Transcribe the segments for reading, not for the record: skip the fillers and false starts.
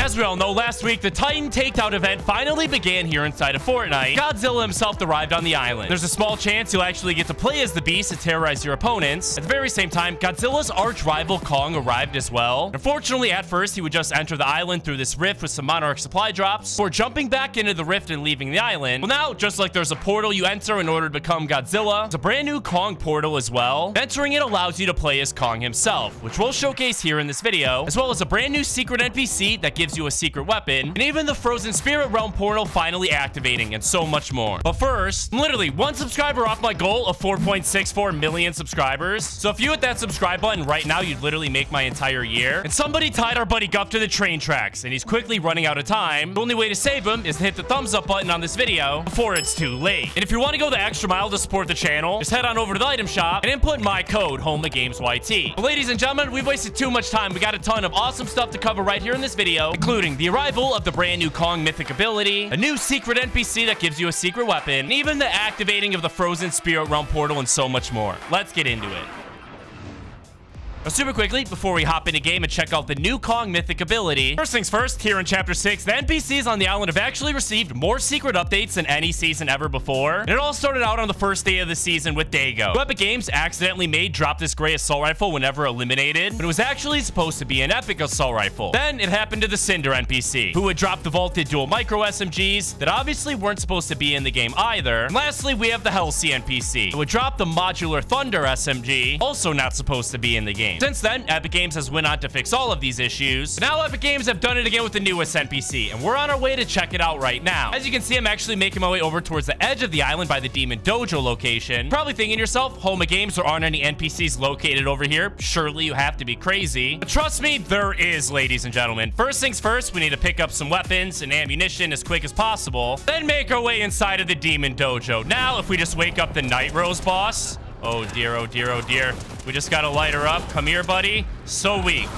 As we all know, last week, the Titan Takedown event finally began here inside of Fortnite. Godzilla himself arrived on the island. There's a small chance you'll actually get to play as the beast to terrorize your opponents. At the very same time, Godzilla's arch rival Kong arrived as well. Unfortunately, at first, he would just enter the island through this rift with some Monarch supply drops before jumping back into the rift and leaving the island. Well, now, just like there's a portal you enter in order to become Godzilla, there's a brand new Kong portal as well. Entering it allows you to play as Kong himself, which we'll showcase here in this video, as well as a brand new secret NPC that gives you a secret weapon, and even the Frozen Spirit Realm portal finally activating, and so much more. But first, I'm literally one subscriber off my goal of 4.64 million subscribers. So if you hit that subscribe button right now, you'd literally make my entire year. And somebody tied our buddy Guff to the train tracks, and he's quickly running out of time. The only way to save him is to hit the thumbs up button on this video before it's too late. And if you want to go the extra mile to support the channel, just head on over to the item shop and input my code HOMEGAMESYT. But ladies and gentlemen, we've wasted too much time. We got a ton of awesome stuff to cover right here in this video, including the arrival of the brand new Kong Mythic ability, a new secret NPC that gives you a secret weapon, and even the activating of the Frozen Spirit Realm portal, and so much more. Let's get into it. Now, super quickly, before we hop into game and check out the new Kong Mythic ability, first things first, here in Chapter 6, the NPCs on the island have actually received more secret updates than any season ever before. And it all started out on the first day of the season with Dago, who Epic Games accidentally made drop this gray assault rifle whenever eliminated, but it was actually supposed to be an epic assault rifle. Then it happened to the Cinder NPC, who would drop the vaulted dual micro SMGs that obviously weren't supposed to be in the game either. And lastly, we have the Hellsea NPC, who would drop the modular Thunder SMG, also not supposed to be in the game. Since then, Epic Games has went on to fix all of these issues. But now Epic Games have done it again with the newest NPC, and we're on our way to check it out right now. As you can see, I'm actually making my way over towards the edge of the island by the Demon Dojo location. Probably thinking to yourself, Home of Games, there aren't any NPCs located over here. Surely you have to be crazy. But trust me, there is, ladies and gentlemen. First things first, we need to pick up some weapons and ammunition as quick as possible, then make our way inside of the Demon Dojo. Now, if we just wake up the Night Rose boss, oh dear, oh dear, oh dear. We just gotta light her up. Come here, buddy. So weak.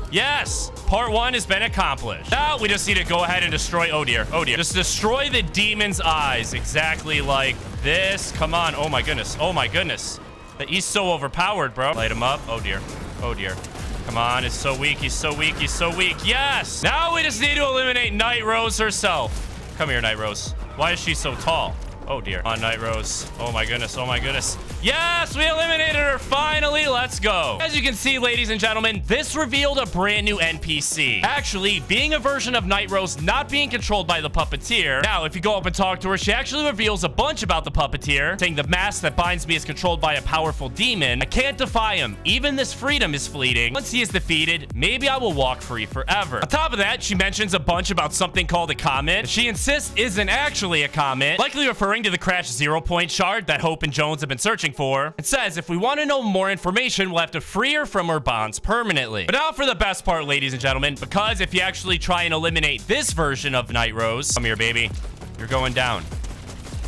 Yes, part 1 has been accomplished. Now we just need to go ahead and destroy, oh dear, just destroy the demon's eyes, exactly like this. Come on, oh my goodness, oh my goodness. He's so overpowered, bro. Light him up, oh dear, oh dear. Come on, it's so weak, he's so weak, he's so weak. Yes, now we just need to eliminate Night Rose herself. Come here, Night Rose. Why is she so tall? Oh dear. Come on, Night Rose. Oh my goodness. Oh my goodness. Yes, we eliminated her. Finally, let's go. As you can see, ladies and gentlemen, this revealed a brand new NPC. Actually, being a version of Night Rose not being controlled by the puppeteer. Now, if you go up and talk to her, she actually reveals a bunch about the puppeteer, saying the mask that binds me is controlled by a powerful demon. I can't defy him. Even this freedom is fleeting. Once he is defeated, maybe I will walk free forever. On top of that, she mentions a bunch about something called a comet that she insists isn't actually a comet, likely referring to the Crash 0-point shard that Hope and Jones have been searching for. It says if we want to know more information, we'll have to free her from her bonds permanently. But now for the best part, ladies and gentlemen, because if you actually try and eliminate this version of Night Rose, come here, baby. You're going down.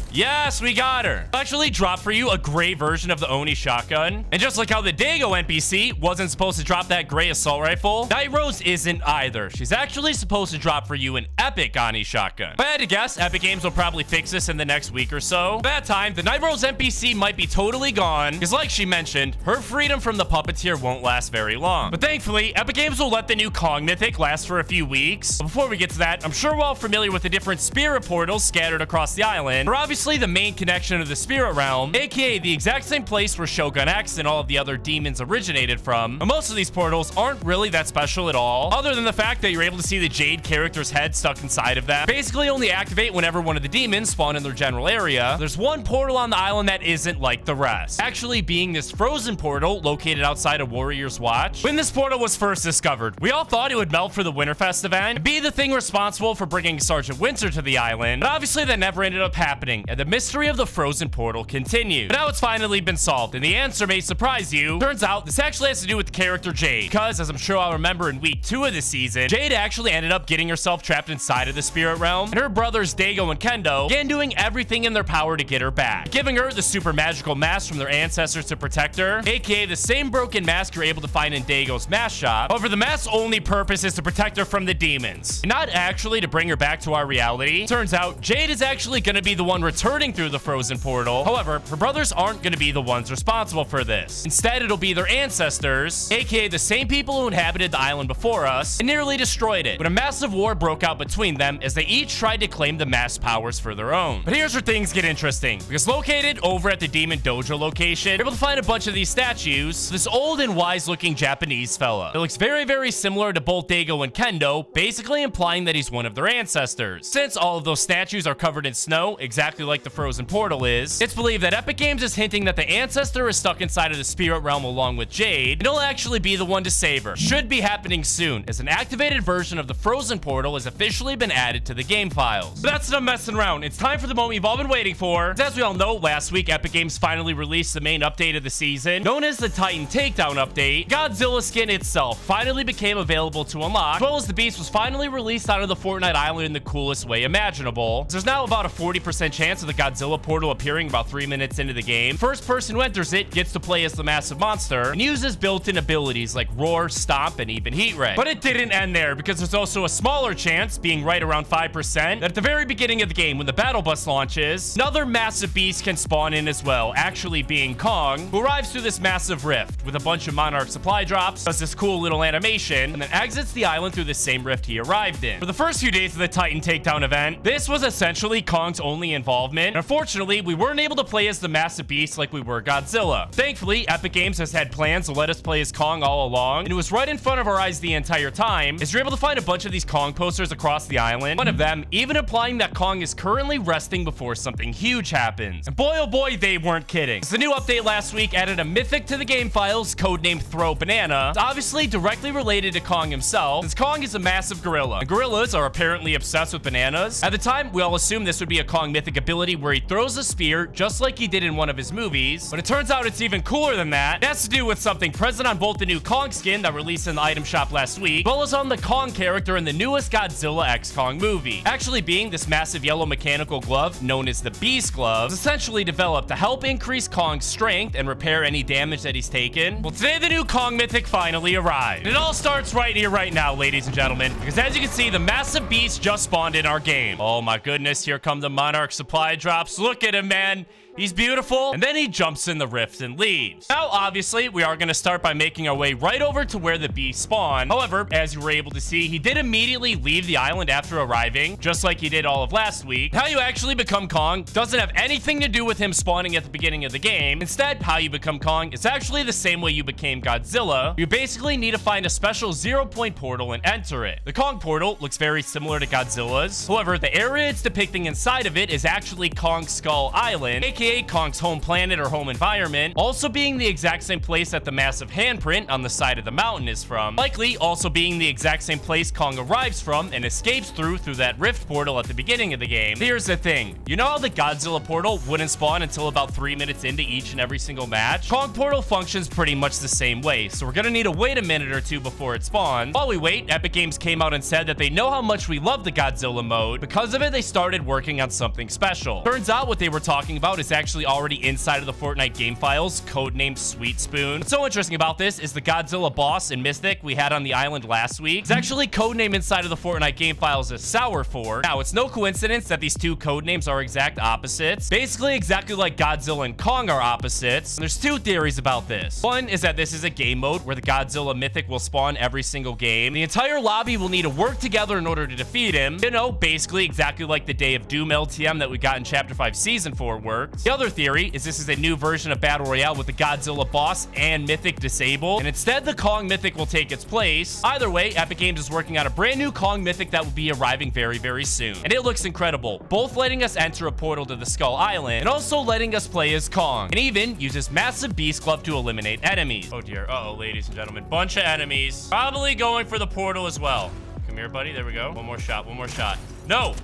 Yes, we got her. I'll actually drop for you a gray version of the Oni shotgun. And just like how the Dago NPC wasn't supposed to drop that gray assault rifle, Night Rose isn't either. She's actually supposed to drop for you an epic Oni shotgun. If I had to guess, Epic Games will probably fix this in the next week or so. By that time, the Night Rose NPC might be totally gone, because like she mentioned, her freedom from the puppeteer won't last very long. But thankfully, Epic Games will let the new Kong Mythic last for a few weeks. But before we get to that, I'm sure we're all familiar with the different spirit portals scattered across the island. We're obviously the main connection of the spirit realm, aka the exact same place where Shogun X and all of the other demons originated from. And most of these portals aren't really that special at all, other than the fact that you're able to see the Jade character's head stuck inside of them. Basically only activate whenever one of the demons spawn in their general area. There's one portal on the island that isn't like the rest, actually being this frozen portal located outside of Warrior's Watch. When this portal was first discovered, we all thought it would melt for the WINTERFEST event and be the thing responsible for bringing Sergeant Winter to the island, but obviously that never ended up happening, and the mystery of the frozen portal continued. But now it's finally been solved, and the answer may surprise you. Turns out this actually has to do with the character Jade, because as I'm sure I'll remember in week 2 of the season, Jade actually ended up getting herself trapped inside of the spirit realm, and her brothers Dago and Kendo began doing everything in their power to get her back, giving her the super magical mask from their ancestors to protect her, aka the same broken mask you're able to find in Dago's mask shop. However, the mask's only purpose is to protect her from the demons, and not actually to bring her back to our reality. Turns out Jade is actually going to be the one returning through the frozen portal. However, her brothers aren't going to be the ones responsible for this. Instead, it'll be their ancestors, aka the same people who inhabited the island before us and nearly destroyed it. But a massive war broke out between them as they each tried to claim the mass powers for their own. But here's where things get interesting, because located over at the Demon Dojo location, you're able to find a bunch of these statues. This old and wise looking Japanese fella. It looks very, very similar to both Dago and Kendo, basically implying that he's one of their ancestors. Since all of those statues are covered in snow, exactly like the frozen portal is, it's believed that Epic Games is hinting that the ancestor is stuck inside of the spirit realm along with Jade, and he'll actually be the one to save her. Should be happening soon, as an activated version of the frozen portal has officially been added to the game files. But that's enough messing around. It's time for the moment you've all been waiting for. As we all know, last week Epic Games finally released the main update of the season, known as the Titan Takedown update. Godzilla skin itself finally became available to unlock, as well as the beast was finally released onto the Fortnite island in the coolest way imaginable. There's now about a 40% chance of the Godzilla portal appearing about 3 minutes into the game. First person who enters it gets to play as the massive monster and uses built-in abilities like Roar, Stomp, and even Heat Ray. But it didn't end there, because there's also a smaller chance, being right around 5%, that at the very beginning of the game when the battle bus launches, another massive beast can spawn in as well, actually being Kong, who arrives through this massive rift with a bunch of Monarch supply drops, does this cool little animation, and then exits the island through the same rift he arrived in. For the first few days of the Titan Takedown event, this was essentially Kong's only involvement, and unfortunately, we weren't able to play as the massive beast like we were Godzilla. Thankfully, Epic Games has had plans to let us play as Kong all along, and it was right in front of our eyes the entire time, as you're able to find a bunch of these Kong posters across the island, one of them even implying that Kong is currently resting before something huge happens. And boy oh boy, they weren't kidding. The new update last week added a mythic to the game files, codenamed Throw Banana. It's obviously directly related to Kong himself, since Kong is a massive gorilla, and gorillas are apparently obsessed with bananas. At the time, we all assumed this would be a Kong Mythic ability where he throws a spear, just like he did in one of his movies, but it turns out it's even cooler than that. It has to do with something present on both the new Kong skin that released in the item shop last week, as well as on the Kong character in the newest Godzilla x Kong movie. Actually being this massive yellow mechanical glove, known as the Beast Glove, is essentially developed to help increase Kong's strength and repair any damage that he's taken. Well, today the new Kong Mythic finally arrived. And it all starts right here, right now, ladies and gentlemen, because as you can see, the massive beast just spawned in our game. Oh my goodness, here come the Monarch supply drops. Look at him, man. He's beautiful, and then he jumps in the rift and leaves. Now, obviously, we are going to start by making our way right over to where the beast spawned. However, as you were able to see, he did immediately leave the island after arriving, just like he did all of last week. How you actually become Kong doesn't have anything to do with him spawning at the beginning of the game. Instead, how you become Kong is actually the same way you became Godzilla. You basically need to find a special 0-point portal and enter it. The Kong portal looks very similar to Godzilla's. However, the area it's depicting inside of it is actually Kong Skull Island, aka Kong's home planet or home environment, also being the exact same place that the massive handprint on the side of the mountain is from, likely also being the exact same place Kong arrives from and escapes through that rift portal at the beginning of the game. Here's the thing, you know how the Godzilla portal wouldn't spawn until about 3 minutes into each and every single match? Kong portal functions pretty much the same way, so we're gonna need to wait a minute or two before it spawns. While we wait, Epic Games came out and said that they know how much we love the Godzilla mode. Because of it, they started working on something special. Turns out what they were talking about is actually already inside of the Fortnite game files, codenamed Sweet Spoon. What's so interesting about this is the Godzilla boss and Mythic we had on the island last week is actually codenamed inside of the Fortnite game files as Sour Fort. Now, it's no coincidence that these two codenames are exact opposites. Basically, exactly like Godzilla and Kong are opposites. And there's two theories about this. One is that this is a game mode where the Godzilla Mythic will spawn every single game. The entire lobby will need to work together in order to defeat him. You know, basically exactly like the Day of Doom LTM that we got in Chapter 5 Season 4 worked. The other theory is this is a new version of Battle Royale with the Godzilla boss and Mythic disabled, and instead the Kong Mythic will take its place. Either way, Epic Games is working on a brand new Kong Mythic that will be arriving very, very soon. And it looks incredible, both letting us enter a portal to the Skull Island and also letting us play as Kong, and even uses massive Beast Glove to eliminate enemies. Oh dear, uh-oh, ladies and gentlemen, bunch of enemies. Probably going for the portal as well. Come here, buddy, there we go. One more shot, one more shot. No!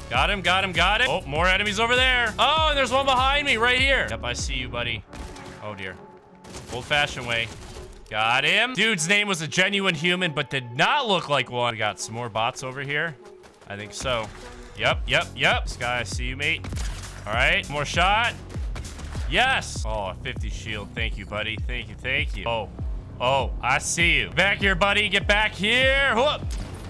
Got him, got him, got it. Oh, more enemies over there. Oh, and there's one behind me right here. Yep, I see you, buddy. Oh, dear. Old-fashioned way. Got him. Dude's name was a genuine human, but did not look like one. We got some more bots over here. I think so. Yep. This guy, I see you, mate. All right, more shot. Yes. Oh, 50 shield. Thank you, buddy. Thank you. Oh, I see you. Back here, buddy. Get back here. Whoop.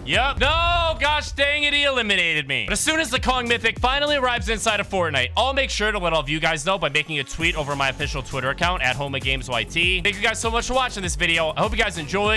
Yep. No, gosh dang it, he eliminated me. But as soon as the Kong Mythic finally arrives inside of Fortnite, I'll make sure to let all of you guys know by making a tweet over my official Twitter account at HomaGamesYT. Thank you guys so much for watching this video. I hope you guys enjoyed.